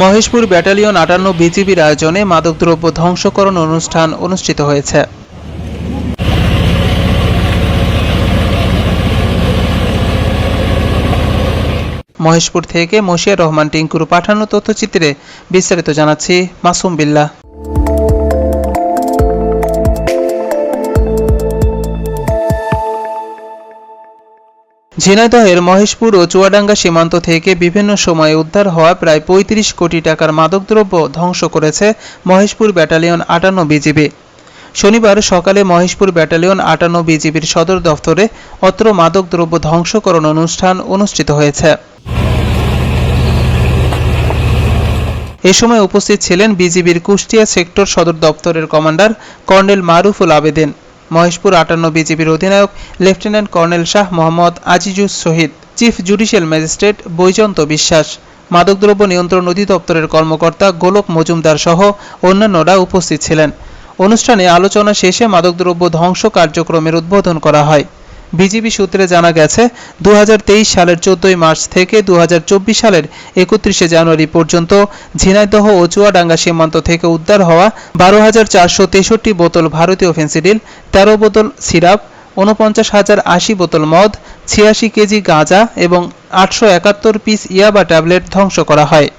Maheshpur battalion ৫৮ বিজিবির আয়োজনে মাদকদ্রব্য ধ্বংসকরণ অনুষ্ঠান অনুষ্ঠিত হয়েছে। মহেশপুর থেকে মশিয়ার রহমান টিঙ্কুর পাঠানো তথ্যচিত্রে বিস্তারিত জানাচ্ছি মাসুম বিল্লাহ। ঝিনাইদহের মহেশপুর ও চুয়াডাঙ্গা সীমান্ত থেকে বিভিন্ন সময়ে উদ্ধার হওয়া প্রায় ৩৫ কোটি টাকার মাদকদ্রব্য ধ্বংস করেছে মহেশপুর ব্যাটালিয়ন ৫৮ বিজিবি। শনিবার সকালে মহেশপুর ব্যাটালিয়ন ৫৮ বিজিবির সদর দফতরে অত্র মাদকদ্রব্য ধ্বংসকরণ অনুষ্ঠান অনুষ্ঠিত হয়েছে। এ সময় উপস্থিত ছিলেন বিজিবির কুষ্টিয়া সেক্টর সদর দপ্তরের কমান্ডার কর্নেল মারুফুল আবেদিন, মহেশপুর ৫৮ বিজিবির অধিনায়ক লেফটেন্যান্ট কর্নেল শাহ মোহাম্মদ আজিজুস শহীদ, চিফ জুডিশিয়াল ম্যাজিস্ট্রেট বৈজয়ন্ত বিশ্বাস, মাদকদ্রব্য নিয়ন্ত্রণ অধিদপ্তরের কর্মকর্তা গোলক মজুমদার সহ অন্যান্যরা উপস্থিত ছিলেন। অনুষ্ঠানে আলোচনা শেষে মাদকদ্রব্য ধ্বংস কার্যক্রমের উদ্বোধন করা হয়। বিজিবি সূত্রে জানা গেছে, ২০২৩ সালের ১৪ মার্চ থেকে ২০২৪ সালের ৩১ জানুয়ারি পর্যন্ত ঝিনাইদহ ও চুয়াডাঙ্গা সীমান্ত থেকে উদ্ধার হওয়া ১২,৪৬৩ বোতল ভারতীয় ফেন্সিডিল, ১৩ বোতল সিরাপ, ৪৯,০৮০ বোতল মদ, ৮৬ কেজি গাঁজা এবং ৮৭১ পিস ইয়াবা ট্যাবলেট ধ্বংস করা হয়।